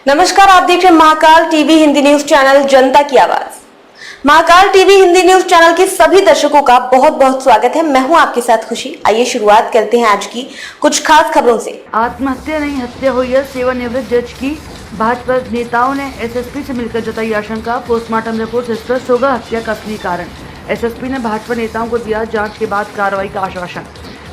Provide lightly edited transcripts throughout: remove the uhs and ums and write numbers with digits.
नमस्कार, आप देख रहे हैं Mahakal TV Hindi news channel जनता की आवाज। Mahakal TV Hindi news channel के सभी दर्शकों का बहुत बहुत स्वागत है। मैं हूं आपके साथ खुशी। आइए शुरुआत करते हैं आज की कुछ खास खबरों से। आत्महत्या नहीं हत्या हुई है, सेवानिवृत्त जज की। भाजपा नेताओं ने एसएसपी से मिलकर जताई आशंका, पोस्टमार्टम रिपोर्ट से स्पष्ट होगा हत्या का असली कारण। एसएसपी ने भाजपा नेताओं को दिया जांच के बाद कार्रवाई का आश्वासन।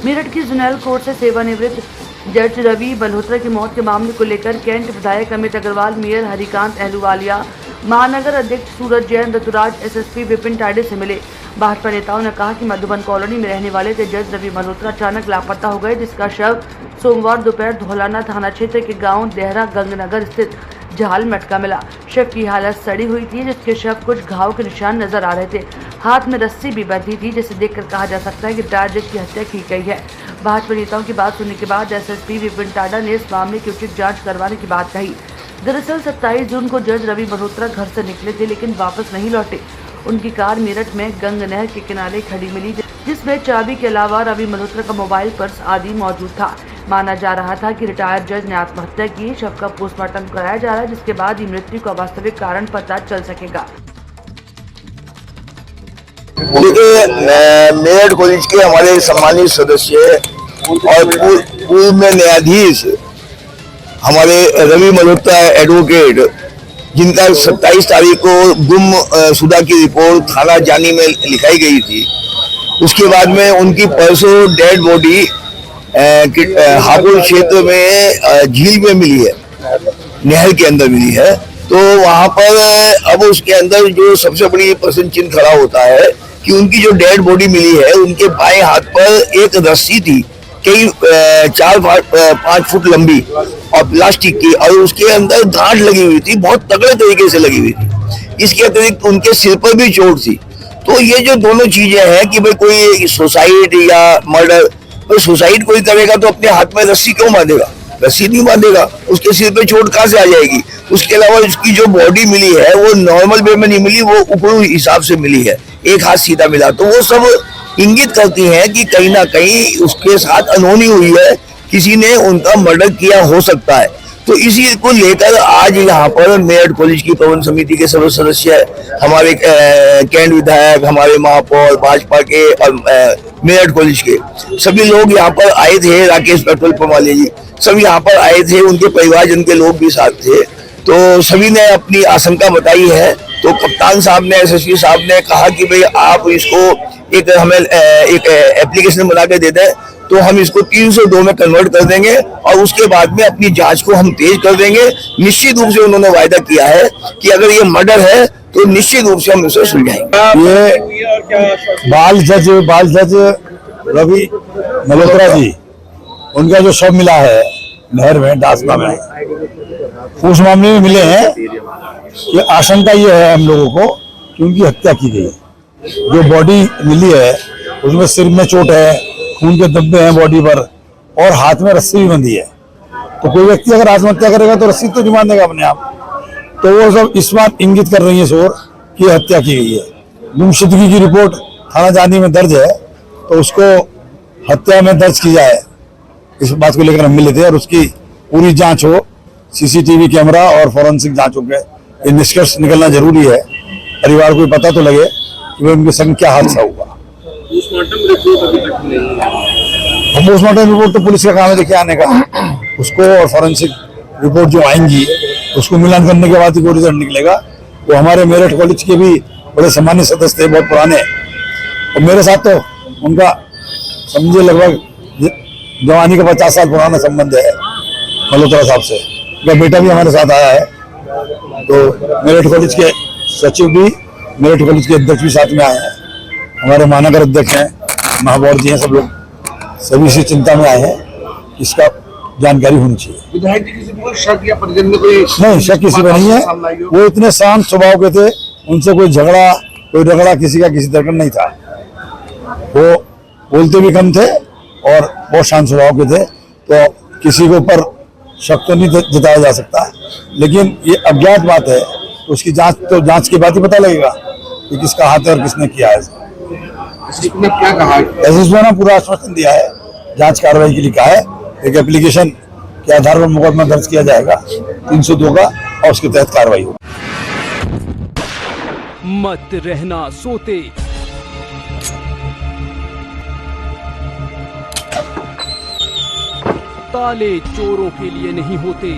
मेरठ की जुनैल कोर्ट से सेवानिवृत्त जज रवि मल्होत्रा की मौत के मामले को लेकर कैंट विधायक अमित अग्रवाल, मेयर हरिकांत अहलूवालिया, महानगर अध्यक्ष सूरज जैन, ऋतुराज, एसएसपी विपिन टाडे से मिले। भाजपा नेताओं ने कहा कि मधुबन कॉलोनी में रहने वाले थे जज रवि मल्होत्रा अचानक लापता हो गए, जिसका शव सोमवार दोपहर धौलाना थाना क्षेत्र के गांव देहरा गंगनगर स्थित झाल मटका मिला। शव की हालत सड़ी हुई थी, जिसके शव कुछ घाव के निशान नजर आ रहे थे। हाथ में रस्सी भी बंधी थी, जिसे देखकर कहा जा सकता है कि जज की हत्या की गई है। भाजपा नेताओं की बात सुनने के बाद एसएसपी विपिन टाडा ने इस मामले की उचित जांच करवाने की बात कही। दरअसल 27 जून को जज रवि मल्होत्रा घर से निकले थे, लेकिन वापस नहीं लौटे। उनकी कार मेरठ में गंग नहर के किनारे खड़ी मिली, जिसमें चाबी के अलावा रवि मल्होत्रा का मोबाइल, पर्स आदि मौजूद था। माना जा रहा था कि रिटायर्ड जज ने आत्महत्या की। शव का पोस्टमार्टम कराया जा रहा है, जिसके बाद ही मृत्यु का वास्तविक कारण पता चल सकेगा। देखिए, मेरठ कॉलेज के हमारे सम्मानित सदस्य और पूर्व में न्यायाधीश हमारे रवि मल्होत्रा एडवोकेट, जिनका 27 तारीख को गुम शुदा की रिपोर्ट थाना जानी में लिखाई गई थी, उसके बाद में उनकी परसों डेड बॉडी हापुड़ क्षेत्र में झील में मिली है, नहर के अंदर मिली है। तो वहां पर अब उसके अंदर जो सबसे बड़ी प्रश्न चिन्ह खड़ा होता है कि उनकी जो डेड बॉडी मिली है, उनके बाएं हाथ पर एक रस्सी थी, कई 4-5 फुट लंबी और प्लास्टिक की, और उसके अंदर गांठ लगी हुई थी, बहुत तगड़े तरीके से लगी हुई थी। इसके अतिरिक्त उनके सिर पर भी चोट थी। तो ये जो दोनों चीजें हैं कि भाई कोई सुसाइड या मर्डर, तो सुसाइड कोई करेगा तो अपने हाथ में रस्सी क्यों बांधेगा? रस्सी नहीं बांधेगा, उसके सिर पे चोट कहाँ से आ जाएगी? उसके अलावा उसकी जो बॉडी मिली है वो नॉर्मल वे में नहीं मिली, वो ऊपरी हिसाब से मिली है, एक हाथ सीधा मिला। तो वो सब इंगित करती हैं कि कहीं ना कहीं उसके साथ अनहोनी हुई है, किसी ने उनका मर्डर किया हो सकता है। तो इसी को लेकर आज यहाँ पर मेरठ कॉलेज की प्रबंध समिति के सभी सदस्य, हमारे कैंट विधायक, हमारे महापौर, भाजपा के और मेरठ कॉलेज के सभी लोग यहाँ पर आए थे। राकेश पेट्रोल पंप वाले जी सब यहाँ पर आए थे, उनके परिवारजन के लोग भी साथ थे। तो सभी ने अपनी आशंका बताई है। तो कप्तान साहब ने, एसएसपी साहब ने कहा कि भाई आप इसको हमें एक एप्लीकेशन बना के दे दें, तो हम इसको 302 में कन्वर्ट कर देंगे और उसके बाद में अपनी जांच को हम तेज कर देंगे। निश्चित रूप से उन्होंने वायदा किया है कि अगर ये मर्डर है तो निश्चित रूप से हम इसे सुलझाएंगे। ये बाल जज रवि मल्होत्रा जी, उनका जो शव मिला है नहर में डासना में, उस मामले में मिले हैं। ये आशंका ये है हम लोगों को कि उनकी हत्या की गई। जो बॉडी मिली है उसमें सिर में चोट है, खून के धब्बे हैं बॉडी पर, और हाथ में रस्सी भी बंधी है। तो कोई व्यक्ति अगर आत्महत्या करेगा तो रस्सी तो नहीं बांधेगा अपने आप। तो वो सब इस बात इंगित कर रही है शोर कि हत्या की गई है। गुमशुदगी की रिपोर्ट थाना जानी में दर्ज है, तो उसको हत्या में दर्ज की जाए, इस बात को लेकर हम मिले थे। और उसकी पूरी जांच हो, सीसीटीवी कैमरा और फॉरेंसिक जांच हो गए, ये निष्कर्ष निकलना जरूरी है। परिवार को पता तो लगे कि उनके संग क्या हादसा हुआ। पोस्टमार्टम रिपोर्ट तो पुलिस का काम है लेके आने का, उसको और फॉरेंसिक रिपोर्ट जो आएंगी उसको मिलान करने के बाद ही कोई रिजल्ट निकलेगा। वो हमारे मेरठ कॉलेज के भी बड़े सम्मानित सदस्य थे, बहुत पुराने, और मेरे साथ तो उनका समझिए लगभग जवानी का 50 साल पुराना संबंध है मल्होत्रा साहब से। उनका बेटा भी हमारे साथ आया है। तो मेरठ कॉलेज के सचिव भी, मेरठ कॉलेज के अध्यक्ष भी साथ में आए हैं, हमारे महानगर अध्यक्ष हैं, महापौर जी हैं, सब लोग सभी से चिंता में आए हैं। इसका जानकारी होनी चाहिए। विधायक जी किसी पर शक या परिजन में कोई नहीं, शक किसी पर नहीं है। वो इतने शांत स्वभाव के थे, उनसे कोई झगड़ा, कोई रगड़ा किसी का किसी तरह नहीं था। वो बोलते भी कम थे और बहुत शांत स्वभाव के थे। तो किसी के ऊपर शक तो नहीं जताया जा सकता, लेकिन ये अज्ञात बात है, तो उसकी जांच के बाद ही पता लगेगा कि किसका हाथ है और किसने किया है। क्या कहा? एसएसपी ने पूरा आश्वासन दिया है, जांच कार्रवाई के लिए कहा है। एक एप्लीकेशन के आधार पर मुकदमा दर्ज किया जाएगा 302 का और उसके तहत कार्रवाई होगी। मत रहना सोते, ताले चोरों के लिए नहीं होते,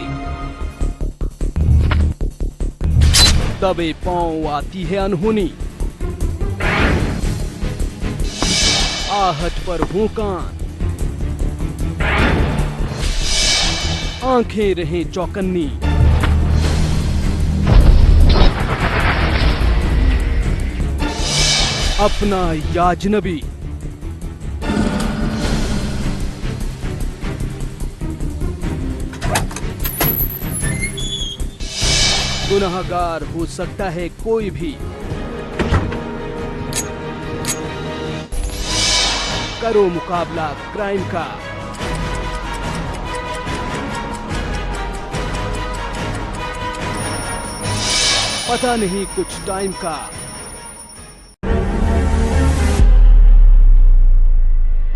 दबे पांव आती है अनहोनी, आहट पर हो कान, आंखें रहें चौकन्नी, अपना या अजनबी, गुनहगार हो सकता है कोई भी, करो मुकाबला क्राइम का, पता नहीं कुछ टाइम का।